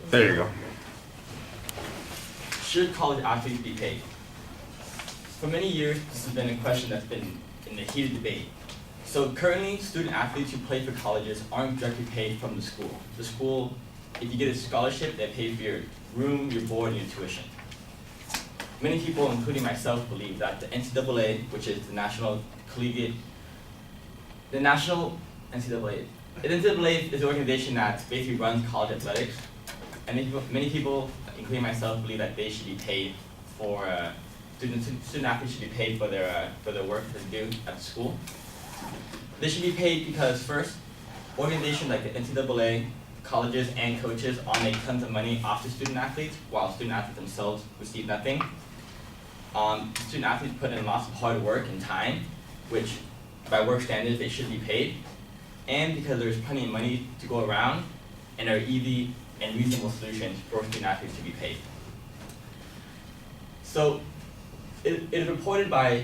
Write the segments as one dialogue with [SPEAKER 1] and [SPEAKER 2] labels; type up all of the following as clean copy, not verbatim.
[SPEAKER 1] There you go.
[SPEAKER 2] Should college athletes be paid? For many years, this has been a question that's been in the heated debate. So currently, student athletes who play for colleges aren't directly paid from the school. The school, if you get a scholarship, they pay for your room, your board, and your tuition. Many people, including myself, believe that the NCAA, which is the National NCAA is the organization that basically runs college athletics, and many people, including myself, believe that they should be paid for student athletes should be paid for their work that they do at the school. They should be paid because first, organizations like the NCAA, colleges, and coaches all make tons of money off the student athletes, while student athletes themselves receive nothing. Student athletes put in lots of hard work and time, which by work standards they should be paid, and because there's plenty of money to go around, and there are easy and reasonable solutions for student athletes to be paid. So it is reported by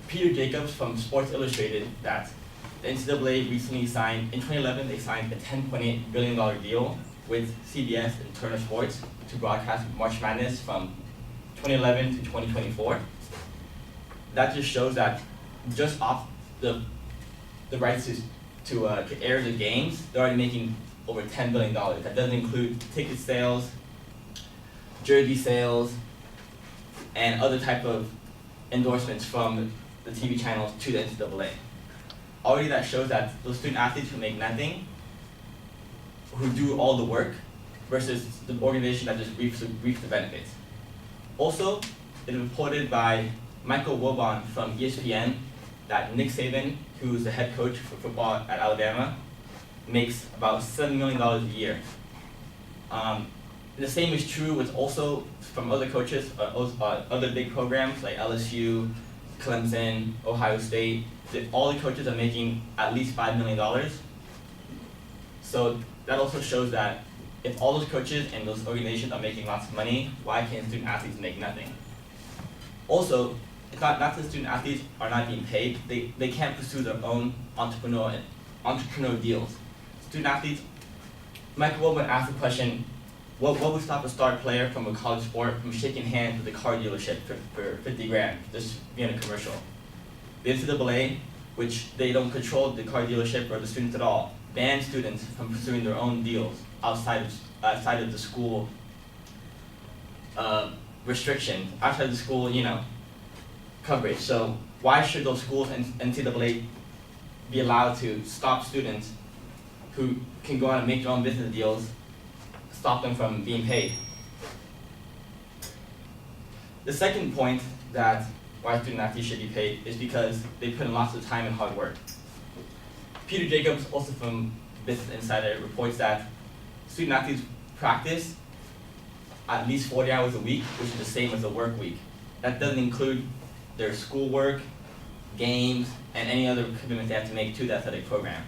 [SPEAKER 2] Peter Jacobs from Sports Illustrated that the NCAA recently signed, in 2011, they signed a $10.8 billion deal with CBS and Turner Sports to broadcast March Madness from 2011 to 2024. That just shows that just off the rights to air the games, they're already making over $10 billion. That doesn't include ticket sales, jersey sales, and other type of endorsements from the TV channels to the NCAA. Already that shows that those student athletes who make nothing, who do all the work, versus the organization that just reaps the benefits. Also, it is reported by Michael Wobon from ESPN that Nick Saban, who's the head coach for football at Alabama, makes about $7 million a year. The same is true with also from other coaches, other big programs like LSU, Clemson, Ohio State. All the coaches are making at least $5 million. So that also shows that if all those coaches and those organizations are making lots of money, why can't student athletes make nothing? Also, it's not that student athletes are not being paid, they can't pursue their own entrepreneur deals. Student athletes, Michael Wobon asked the question, what would stop a star player from a college sport from shaking hands with a car dealership for 50 grand, just being a commercial? The NCAA, which they don't control the car dealership or the students at all, bans students from pursuing their own deals outside of the school restrictions, outside of the school, coverage. So why should those schools and NCAA be allowed to stop students who can go out and make their own business deals, stop them from being paid? The second point that why student athletes should be paid is because they put in lots of time and hard work. Peter Jacobs, also from Business Insider, reports that student athletes practice at least 40 hours a week, which is the same as a work week. That doesn't include their schoolwork, games, and any other commitment they have to make to the athletic program.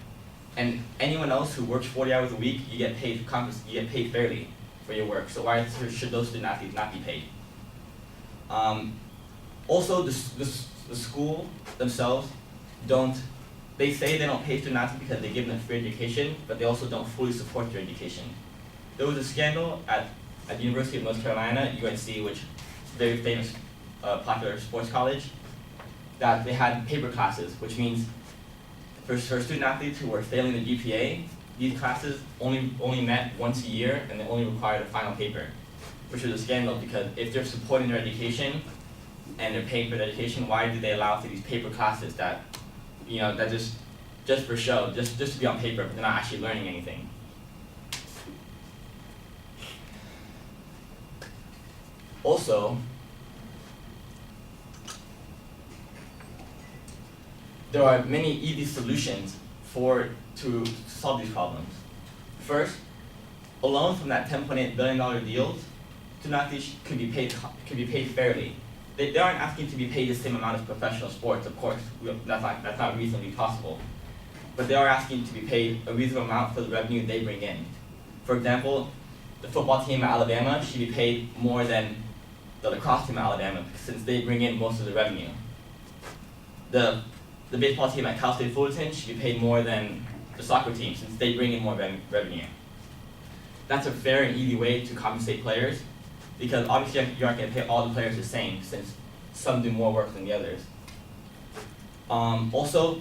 [SPEAKER 2] And anyone else who works 40 hours a week, you get paid fairly for your work. So why should those student athletes not be paid? Also, the school themselves they say they don't pay student athletes because they give them a free education, but they also don't fully support their education. There was a scandal at the University of North Carolina, UNC, which is a very famous, popular sports college, that they had paper classes, which means for student athletes who were failing the GPA, these classes only met once a year and they only required a final paper, which was a scandal because if they're supporting their education and they're paying for their education, why do they allow for these paper classes that just for show, just to be on paper, but they're not actually learning anything? Also, there are many easy solutions to solve these problems. First, alone from that $10.8 billion deal, student athletes could be paid fairly. They aren't asking to be paid the same amount as professional sports, of course. That's not reasonably possible. But they are asking to be paid a reasonable amount for the revenue they bring in. For example, the football team at Alabama should be paid more than the lacrosse team at Alabama since they bring in most of the revenue. The baseball team at Cal State Fullerton should be paid more than the soccer team since they bring in more revenue. that's a fair and easy way to compensate players, because obviously you aren't going to pay all the players the same, since some do more work than the others. Also,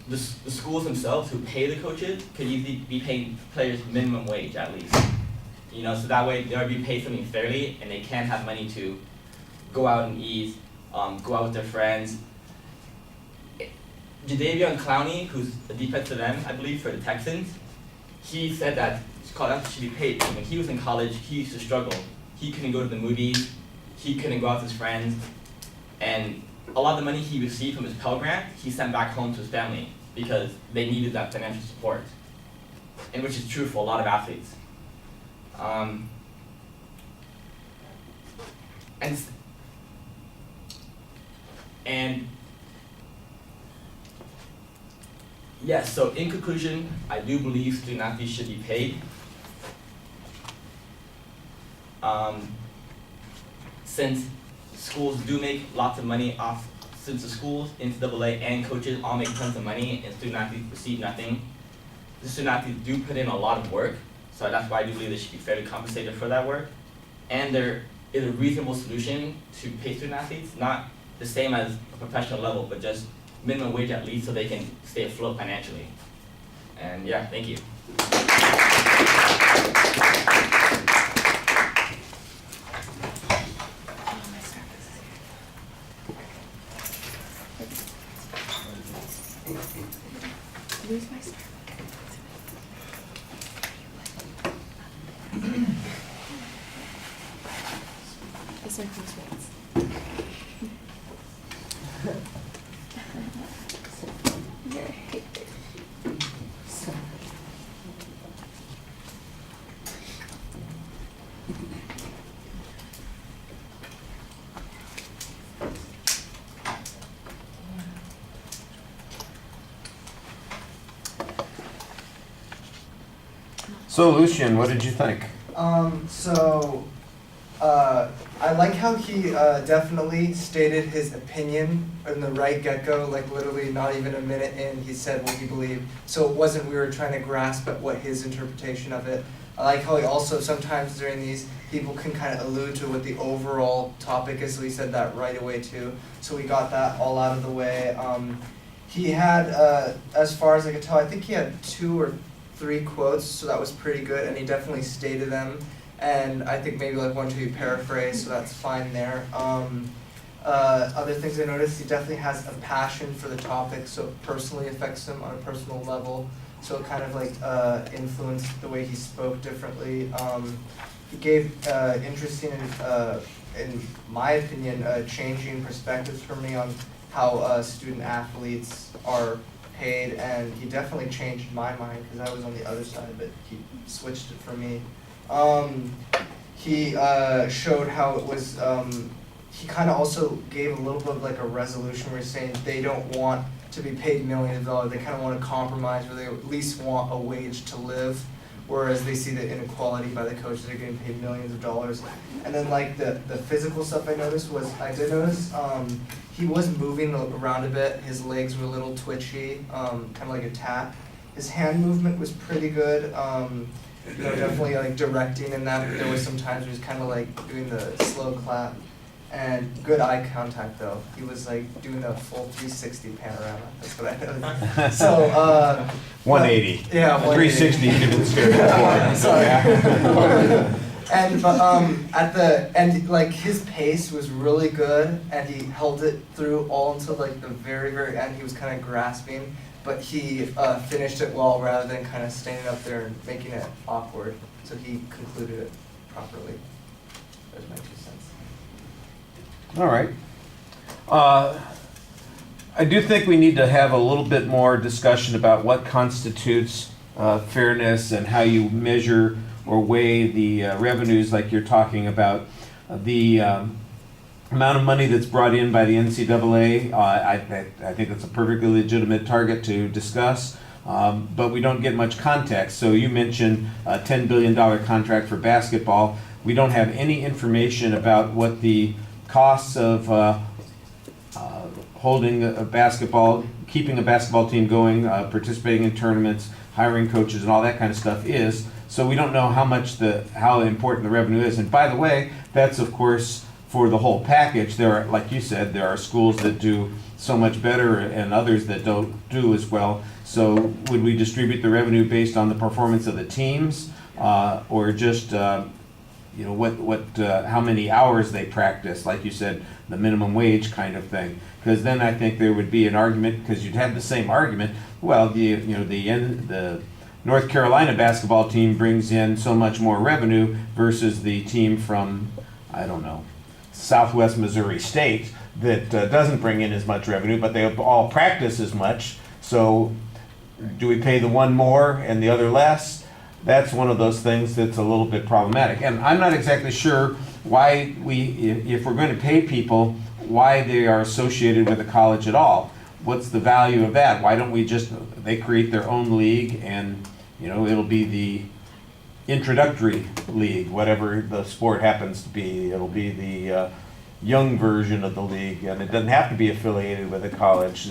[SPEAKER 2] the schools themselves who pay the coaches could easily be paying players minimum wage at least. So that way they'll be paid something fairly, and they can have money to go out and eat, go out with their friends. Jadeveon Clowney, who's a defensive end, I believe, for the Texans, he said that college should be paid. When he was in college, he used to struggle. He couldn't go to the movies, he couldn't go out with his friends, and a lot of the money he received from his Pell Grant, he sent back home to his family because they needed that financial support, and which is true for a lot of athletes. And yes, so in conclusion, I do believe student athletes should be paid. Since schools do make lots of money off, since the schools, NCAA, and coaches all make tons of money and student athletes receive nothing, the student athletes do put in a lot of work, so that's why I do believe they should be fairly compensated for that work. And there is a reasonable solution to pay student athletes, not the same as a professional level, but just minimum wage at least so they can stay afloat financially. And yeah, thank you.
[SPEAKER 1] Lose my Starbucks. This one comes once. You're a hater.
[SPEAKER 3] So Lucian, what did you think?
[SPEAKER 4] I like how he definitely stated his opinion in the right get-go, like literally not even a minute in, he said what he believed. So it wasn't we were trying to grasp at what his interpretation of it. I like how he also sometimes during these, people can kind of allude to what the overall topic is, so he said that right away too. So we got that all out of the way. He had, as far as I could tell, I think he had 2 or 3 quotes, so that was pretty good, and he definitely stated them. And I think maybe like 1 or 2 paraphrased, so that's fine there. Other things I noticed, he definitely has a passion for the topic, so it personally affects him on a personal level. So it kind of like influenced the way he spoke differently. He gave interesting, in my opinion, changing perspectives for me on how student athletes are paid, and he definitely changed my mind because I was on the other side, but he switched it for me. He showed how it was, he kind of also gave a little bit of like a resolution where he's saying they don't want to be paid millions of dollars, they kind of want to compromise where they at least want a wage to live, whereas they see the inequality by the coaches that are getting paid millions of dollars. And then like the physical stuff I noticed was, I did notice he was moving around a bit, his legs were a little twitchy, kind of like a tap. His hand movement was pretty good. Definitely like directing in that. There was some times where he was kind of like doing the slow clap, and good eye contact though. He was like doing a full 360 panorama. That's what I noticed. So
[SPEAKER 3] 180.
[SPEAKER 4] Yeah,
[SPEAKER 3] 360 if it's good.
[SPEAKER 4] Sorry. But at the end, like his pace was really good, and he held it through all until like the very, very end. He was kind of grasping. But he finished it well rather than kind of standing up there and making it awkward. So he concluded it properly. There's my 2 cents.
[SPEAKER 3] All right. I do think we need to have a little bit more discussion about what constitutes fairness and how you measure or weigh the revenues like you're talking about. The amount of money that's brought in by the NCAA, I think that's a perfectly legitimate target to discuss, but we don't get much context. So you mentioned a $10 billion contract for basketball. We don't have any information about what the costs of holding a basketball, keeping a basketball team going, participating in tournaments, hiring coaches, and all that kind of stuff is. So we don't know how important the revenue is. And by the way, that's of course for the whole package. There are, like you said, there are schools that do so much better and others that don't do as well. So would we distribute the revenue based on the performance of the teams, or just how many hours they practice, like you said, the minimum wage kind of thing? Because then I think there would be an argument, because you'd have the same argument. Well, the North Carolina basketball team brings in so much more revenue versus the team from, I don't know, Southwest Missouri State that doesn't bring in as much revenue, but they all practice as much. So do we pay the one more and the other less? That's one of those things that's a little bit problematic. And I'm not exactly sure why if we're going to pay people, why they are associated with a college at all. What's the value of that? Why don't they create their own league, and it'll be the introductory league, whatever the sport happens to be. It'll be the young version of the league, and it doesn't have to be affiliated with a college.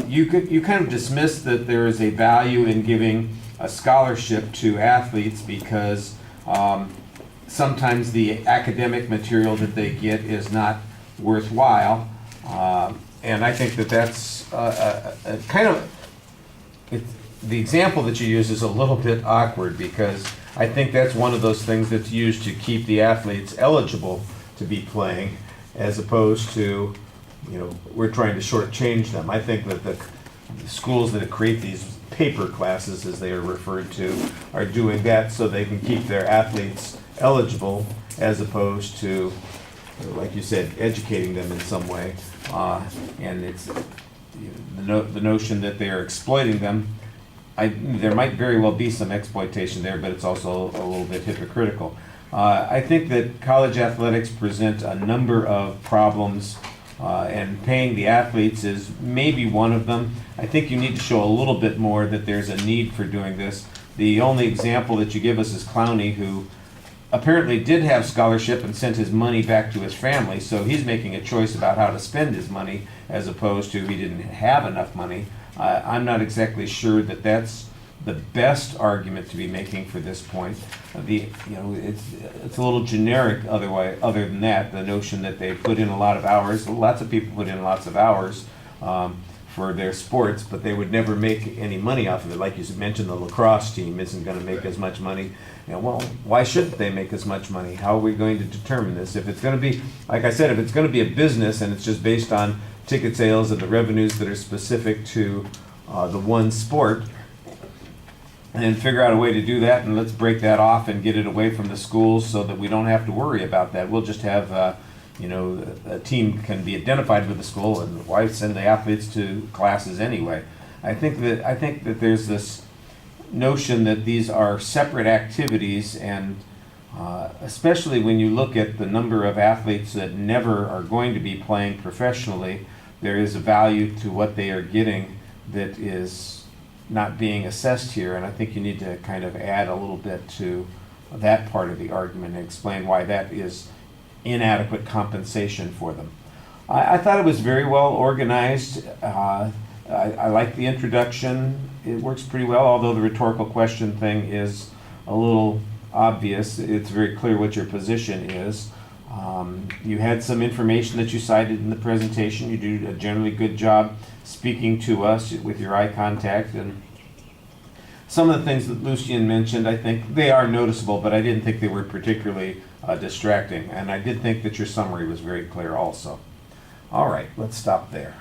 [SPEAKER 3] You kind of dismiss that there is a value in giving a scholarship to athletes because sometimes the academic material that they get is not worthwhile, and I think that's the example that you use is a little bit awkward, because I think that's one of those things that's used to keep the athletes eligible to be playing, as opposed to we're trying to shortchange them. I think that the schools that create these paper classes, as they are referred to, are doing that so they can keep their athletes eligible, as opposed to, like you said, educating them in some way. And it's the notion that they are exploiting them. There might very well be some exploitation there, but it's also a little bit hypocritical. I think that college athletics present a number of problems, and paying the athletes is maybe one of them. I think you need to show a little bit more that there's a need for doing this. The only example that you give us is Clowney, who apparently did have scholarship and sent his money back to his family, so he's making a choice about how to spend his money, as opposed to he didn't have enough money. I'm not exactly sure that that's the best argument to be making for this point. It's a little generic other than that, the notion that they put in a lot of hours. Lots of people put in lots of hours for their sports, but they would never make any money off of it. Like you mentioned, the lacrosse team isn't going to make as much money. Well, why shouldn't they make as much money? How are we going to determine this? If it's going to be, like I said, if it's going to be a business and it's just based on ticket sales and the revenues that are specific to the one sport, and figure out a way to do that, and let's break that off and get it away from the schools so that we don't have to worry about that. We'll just have, a team can be identified with the school, and why send the athletes to classes anyway? I think that there's this notion that these are separate activities, and especially when you look at the number of athletes that never are going to be playing professionally, there is a value to what they are getting that is not being assessed here, and I think you need to kind of add a little bit to that part of the argument and explain why that is inadequate compensation for them. I thought it was very well organized. I like the introduction. It works pretty well, although the rhetorical question thing is a little obvious. It's very clear what your position is. You had some information that you cited in the presentation. You do a generally good job speaking to us with your eye contact, and some of the things that Lucien mentioned, I think they are noticeable, but I didn't think they were particularly distracting, and I did think that your summary was very clear also. All right, let's stop there.